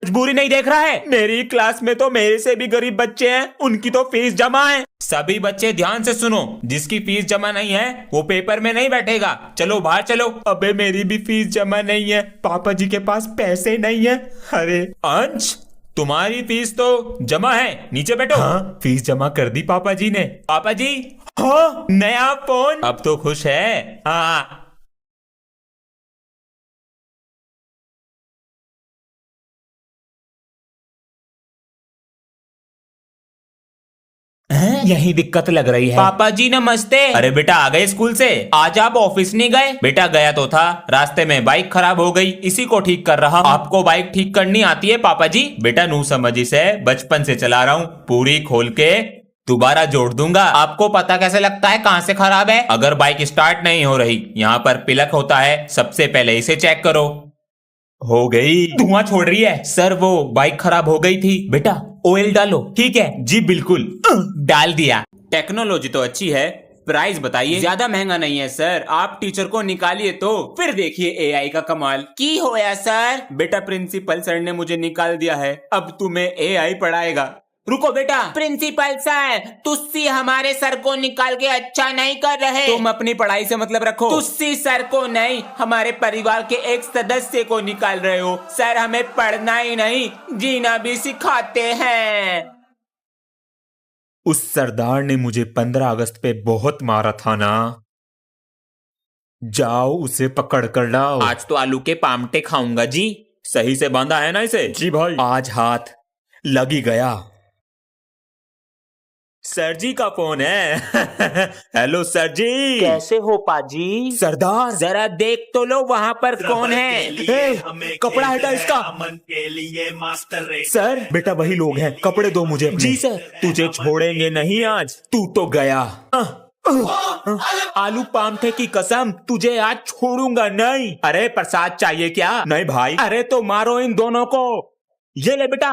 मजबूरी नहीं देख रहा है? मेरी क्लास में तो मेरे से भी गरीब बच्चे हैं, उनकी तो फीस जमा है। सभी बच्चे ध्यान से सुनो, जिसकी फीस जमा नहीं है वो पेपर में नहीं बैठेगा। चलो बाहर चलो। अबे मेरी भी फीस जमा नहीं है, पापा जी के पास पैसे नहीं है। अरे अंश, तुम्हारी फीस तो जमा है, नीचे बैठो। हाँ, फीस जमा कर दी पापा जी ने। पापा जी, हाँ नया फोन, अब तो खुश है। हाँ यही दिक्कत लग रही है। पापा जी नमस्ते। अरे बेटा आ गए स्कूल से? आज आप ऑफिस नहीं गए? बेटा गया तो था, रास्ते में बाइक खराब हो गई, इसी को ठीक कर रहा हूं। आपको बाइक ठीक करनी आती है पापा जी? बेटा नू समझी से बचपन से चला रहा हूँ, पूरी खोल के दोबारा जोड़ दूंगा। आपको पता कैसे लगता है कहाँ से खराब है? अगर बाइक स्टार्ट नहीं हो रही, यहाँ पर पिलक होता है, सबसे पहले इसे चेक करो। हो गई, धुआं छोड़ रही है। सर वो बाइक खराब हो गई थी। बेटा ऑयल डालो। ठीक है जी बिल्कुल। डाल दिया। टेक्नोलॉजी तो अच्छी है, प्राइस बताइए। ज्यादा महंगा नहीं है सर, आप टीचर को निकालिए तो फिर देखिए एआई का कमाल। की होया सर? बेटा प्रिंसिपल सर ने मुझे निकाल दिया है, अब तुम्हें एआई पढ़ाएगा। रुको बेटा। प्रिंसिपल सर, तुस्सी हमारे सर को निकाल के अच्छा नहीं कर रहे। तुम अपनी पढ़ाई से मतलब रखो। तुस्सी सर को नहीं, हमारे परिवार के एक सदस्य को निकाल रहे हो। सर हमें पढ़ना ही नहीं, जीना भी सिखाते हैं। उस सरदार ने मुझे 15 अगस्त पे बहुत मारा था ना, जाओ उसे पकड़ कर लाओ। आज तो आलू के पामटे खाऊंगा जी। सही से बांधा है ना इसे? जी भाई। आज हाथ लग ही गया। सर जी का फोन है। हेलो सर जी, कैसे हो पाजी? सरदार जरा देख तो लो वहाँ पर कौन है। कपड़ा हटा इसका। अमन के लिए मास्टर रेस। सर बेटा वही लोग हैं, कपड़े दो मुझे अपने। जी सर। तुझे छोड़ेंगे नहीं आज, तू तो गया। आलू पामठे की कसम, तुझे आज छोड़ूंगा नहीं। अरे प्रसाद चाहिए क्या? नहीं भाई। अरे तो मारो इन दोनों को। ये ले बेटा।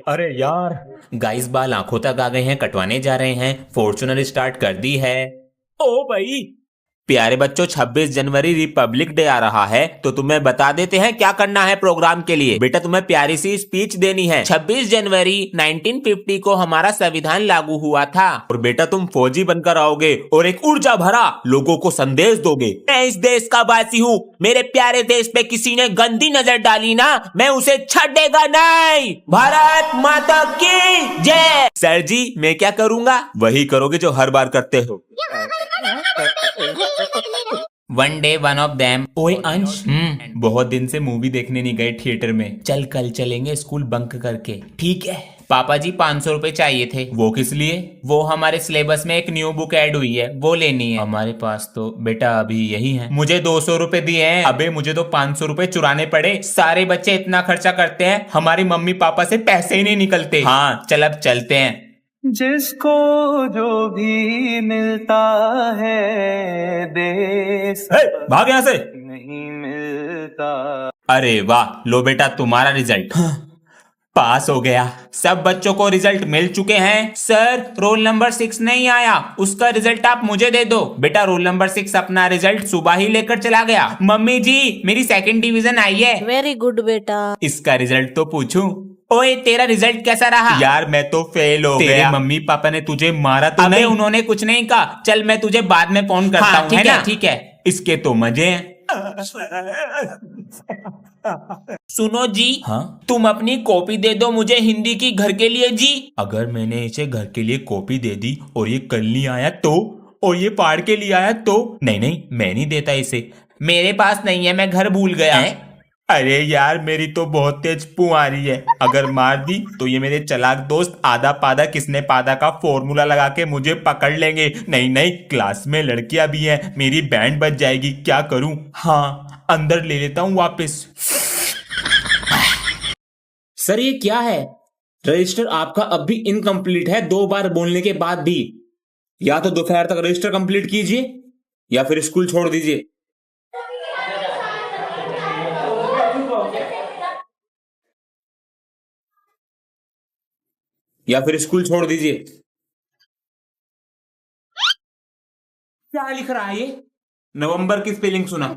अरे यार, गाइस बाल आंखों तक आ गए हैं, कटवाने जा रहे हैं। फॉर्च्यूनर स्टार्ट कर दी है। ओ भाई प्यारे बच्चों, 26 जनवरी रिपब्लिक डे आ रहा है, तो तुम्हें बता देते हैं क्या करना है प्रोग्राम के लिए। बेटा तुम्हें प्यारी सी स्पीच देनी है। 26 जनवरी 1950 को हमारा संविधान लागू हुआ था, और बेटा तुम फौजी बनकर आओगे और एक ऊर्जा भरा लोगों को संदेश दोगे। मैं इस देश का वासी हूँ, मेरे प्यारे देश पे किसी ने गंदी नजर डाली ना, मैं उसे छड़ेगा नहीं। भारत माता की जय। सर जी मैं क्या करूँगा? वही करोगे जो हर बार करते हो। One day one of them. ओए अंश, बहुत दिन से मूवी देखने नहीं गए थिएटर में, चल कल चलेंगे स्कूल बंक करके। ठीक है। पापा जी 500 रुपए चाहिए थे। वो किस लिए? वो हमारे सिलेबस में एक न्यू बुक ऐड हुई है, वो लेनी है। हमारे पास तो बेटा अभी यही है। मुझे 200 रुपए दिए हैं। अबे मुझे तो 500 रुपए चुराने पड़े। सारे बच्चे इतना खर्चा करते हैं, हमारी मम्मी पापा से पैसे ही नहीं निकलते। हाँ चल अब चलते हैं। जिसको जो भी मिलता है देश भाग यहाँ से। नहीं मिलता। अरे वाह, लो बेटा तुम्हारा रिजल्ट। पास हो गया। सब बच्चों को रिजल्ट मिल चुके हैं। सर रोल नंबर 6 नहीं आया, उसका रिजल्ट आप मुझे दे दो। बेटा रोल नंबर 6 अपना रिजल्ट सुबह ही लेकर चला गया। मम्मी जी मेरी 2nd डिवीजन आई है। वेरी गुड बेटा। इसका रिजल्ट तो पूछूं? ओए तेरा रिजल्ट कैसा रहा? यार मैं तो फेल हो गया। तेरे मम्मी पापा ने तुझे मारा तो नहीं? उन्होंने कुछ नहीं कहा। चल मैं तुझे बाद में फोन करता हूँ। ठीक है ठीक है। इसके तो मजे हैं। सुनो जी। हाँ? तुम अपनी कॉपी दे दो मुझे हिंदी की घर के लिए जी। अगर मैंने इसे घर के लिए कॉपी दे दी और ये कल नहीं आया तो, और ये पहाड़ के लिए आया तो? नहीं नहीं मैं नहीं देता इसे, मेरे पास नहीं है, मैं घर भूल गया। अरे यार मेरी तो बहुत तेज पू आ रही है, अगर मार दी तो ये मेरे चालाक दोस्त आधा पादा किसने पादा का फॉर्मूला लगा के मुझे पकड़ लेंगे। नहीं नहीं क्लास में लड़कियां भी हैं, मेरी बैंड बज जाएगी, क्या करूं? हाँ अंदर ले लेता हूं वापस। सर ये क्या है? रजिस्टर आपका अब भी इनकम्प्लीट है, 2 बार बोलने के बाद भी। या तो दोपहर तक रजिस्टर कंप्लीट कीजिए या फिर स्कूल छोड़ दीजिए। या फिर स्कूल छोड़ दीजिए। क्या लिख रहा है ये? नवंबर की स्पेलिंग सुना।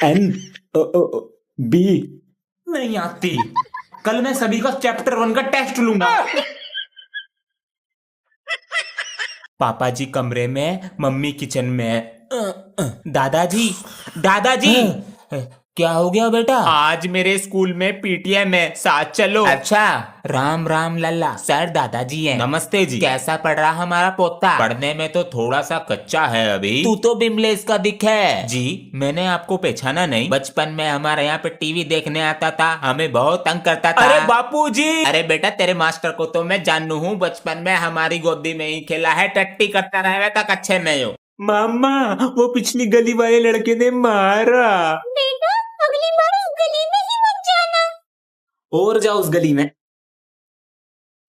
NB नहीं आती। कल मैं सभी का चैप्टर 1 का टेस्ट लूंगा। पापा जी कमरे में, मम्मी किचन में। दादाजी, दादाजी, क्या हो गया बेटा? आज मेरे स्कूल में पीटीएम है, साथ चलो। अच्छा, राम राम लल्ला। सर दादाजी हैं। नमस्ते जी। कैसा पढ़ रहा हमारा पोता? पढ़ने में तो थोड़ा सा कच्चा है अभी। तू तो बिमलेश का दिख है। जी, मैंने आपको पहचाना नहीं। बचपन में हमारे यहाँ पे टीवी देखने आता था, हमें बहुत तंग करता था। अरे बापू जी। अरे बेटा, तेरे मास्टर को तो मैं जानू हूँ, बचपन में हमारी गोदी में ही खेला है, टट्टी करता रहा था कच्चे में। हो मामा, वो पिछली गली वाले लड़के ने मारा। अगली बार उस गली में ही मत जाना। और जाओ उस गली में।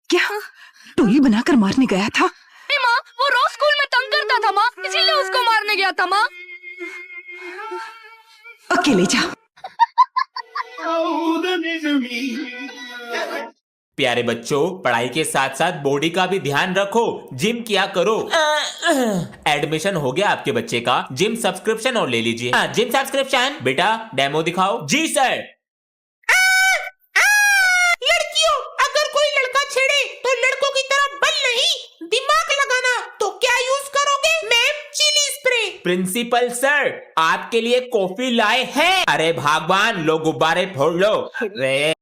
क्या टोली बनाकर मारने गया था? माँ, वो रोज स्कूल में तंग करता था माँ, इसीलिए उसको मारने गया था माँ। अकेले जा। प्यारे बच्चों, पढ़ाई के साथ साथ बॉडी का भी ध्यान रखो, जिम किया करो। एडमिशन हो गया आपके बच्चे का? जिम सब्सक्रिप्शन और ले लीजिए। Gym subscription. बेटा डेमो दिखाओ। जी सर। लड़कियों, अगर कोई लड़का छेड़े तो लड़कों की तरह बल नहीं, दिमाग लगाना। तो क्या यूज करोगे? Ma'am, chilli spray. Principal sir, आपके लिए कॉफी लाए हैं। अरे भगवान, लो गुब्बारे फोड़ लो।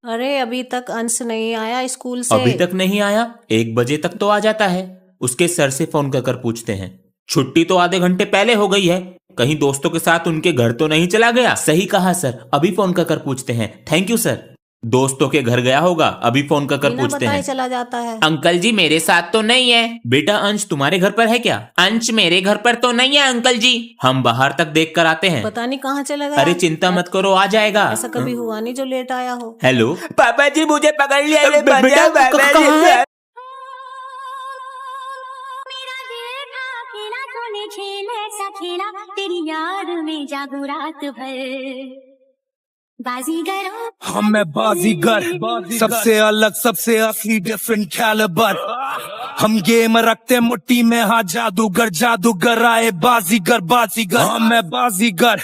अरे अभी तक अंश नहीं आया स्कूल से। अभी तक नहीं आया? 1 बजे तक तो आ जाता है। उसके सर से फोन कर पूछते हैं। छुट्टी तो आधे घंटे पहले हो गई है, कहीं दोस्तों के साथ उनके घर तो नहीं चला गया? सही कहा सर, अभी फोन कर पूछते हैं। Thank you sir. दोस्तों के घर गया होगा, अभी फोन कर बिना पूछते बताए हैं। चला जाता है। अंकल जी मेरे साथ तो नहीं है। बेटा अंश तुम्हारे घर पर है क्या? अंश मेरे घर पर तो नहीं है अंकल जी, हम बाहर तक देख कर आते हैं। पता नहीं कहाँ चला गया। अरे चिंता मत करो, आ जाएगा। ऐसा कभी हुआ नहीं जो लेट आया हो। हेलो पापा जी, मुझे पकड़ लिया। मेरा दिल था खेला तूने खेल ऐसा खेला, तेरी याद में जागू रात भर। बाजीगरों हम मैं बाजीगर, सबसे अलग, सबसे असली, डिफरेंट कैलिबर। हम गेम रखते मुट्ठी में, हाँ जादूगर, जादूगर आए बाजीगर, बाजीगर। हम मैं बाजीगर,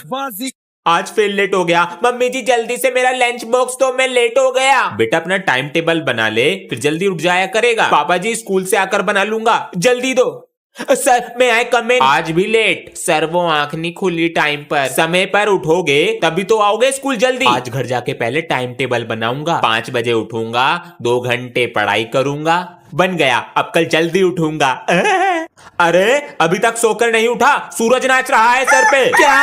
आज फिर लेट हो गया। मम्मी जी जल्दी से मेरा लंच बॉक्स दो, मैं लेट हो गया। बेटा अपना टाइम टेबल बना ले, फिर जल्दी उठ जाया करेगा। पापा जी स्कूल से आकर बना लूंगा, जल्दी दो। सर मैं आए कम इन। आज भी लेट? सर वो आंख नहीं खुली टाइम पर। समय पर उठोगे तभी तो आओगे स्कूल जल्दी। आज घर जाके पहले टाइम टेबल बनाऊंगा, 5 बजे उठूंगा, 2 घंटे पढ़ाई करूंगा। बन गया, अब कल जल्दी उठूंगा। अरे अभी तक सोकर नहीं उठा, सूरज नाच रहा है सर पे। क्या?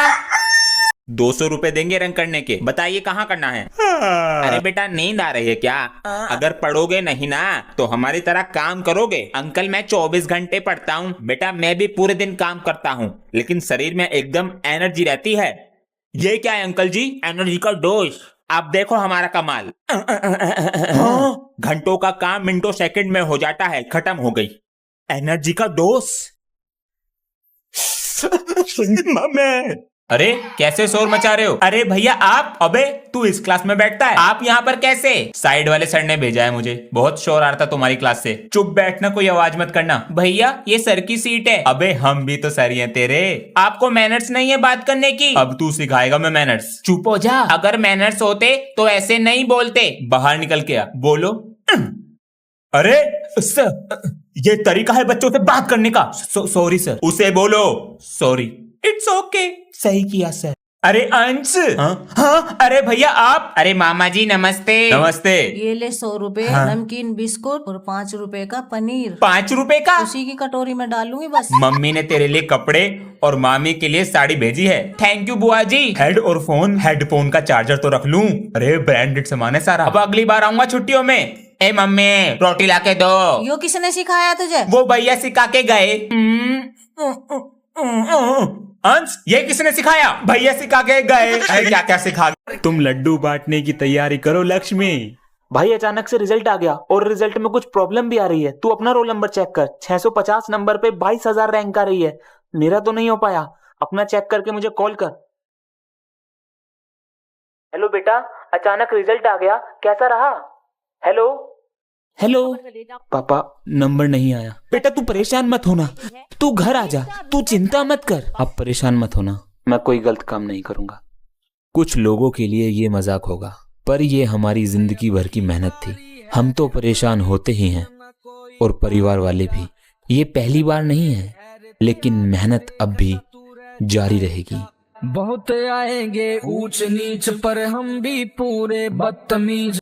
200 रुपए देंगे रंग करने के, बताइए कहाँ करना है? अरे बेटा नींद आ रही है क्या? अगर पढ़ोगे नहीं ना तो हमारी तरह काम करोगे। अंकल मैं 24 घंटे पढ़ता हूँ। बेटा मैं भी पूरे दिन काम करता हूँ, लेकिन शरीर में एकदम एनर्जी रहती है। ये क्या है अंकल जी? एनर्जी का डोज। आप देखो हमारा कमाल। घंटों का काम मिनटों सेकंड में हो जाता है, खत्म हो गई। एनर्जी का डोज। अरे कैसे शोर मचा रहे हो? अरे भैया आप। अबे तू इस क्लास में बैठता है, आप यहाँ पर कैसे? साइड वाले सर ने भेजा है मुझे, बहुत शोर आ रहा था तुम्हारी क्लास से। चुप बैठना, कोई आवाज मत करना। भैया ये सर की सीट है। अबे हम भी तो सर ही हैं तेरे, आपको मैनर्स नहीं है बात करने की? अब तू सिखाएगा मैं मैनर्स। चुप हो जा। अगर मैनर्स होते तो ऐसे नहीं बोलते। बाहर निकल के आ, बोलो। अरे सर, ये तरीका है बच्चों से बात करने का। Sorry sir. उसे बोलो सॉरी। इट्स ओके, सही किया सर। अरे अंश। हाँ अरे भैया आप। अरे मामा जी नमस्ते। नमस्ते। ये ले 100 रुपए, नमकीन बिस्कुट और 5 रुपए का पनीर। 5 रुपए का? उसी की कटोरी में डालूंगी बस। मम्मी ने तेरे लिए कपड़े और मामी के लिए साड़ी भेजी है। थैंक यू बुआ जी। हेड और फोन, हेडफोन का चार्जर तो रख लूं। अरे ब्रांडेड सामान है सारा। अब अगली बार आऊंगा छुट्टियों में। ए मम्मी रोटी ला के दो। यो किसने सिखाया तुझे? वो भैया सिखा के गए। अंश ये किसने सिखाया? भैया सिखा के गए। क्या क्या सिखा? तुम लड्डू बांटने की तैयारी करो लक्ष्मी। भाई अचानक से रिजल्ट आ गया और रिजल्ट में कुछ प्रॉब्लम भी आ रही है। तू अपना रोल नंबर चेक कर, 650 नंबर पे 22,000 रैंक आ रही है। मेरा तो नहीं हो पाया, अपना चेक करके मुझे कॉल कर। हेलो बेटा, अचानक रिजल्ट आ गया, कैसा रहा? हेलो हेलो पापा, नंबर नहीं आया। बेटा तू परेशान मत होना, तू घर आ जा, तू चिंता मत कर। अब परेशान मत होना, मैं कोई गलत काम नहीं करूंगा। कुछ लोगों के लिए ये मजाक होगा, पर ये हमारी जिंदगी भर की मेहनत थी। हम तो परेशान होते ही हैं और परिवार वाले भी। ये पहली बार नहीं है, लेकिन मेहनत अब भी जारी रहेगी। बहुत आएंगे ऊंच नीच पर हम भी पूरे बदतमीज।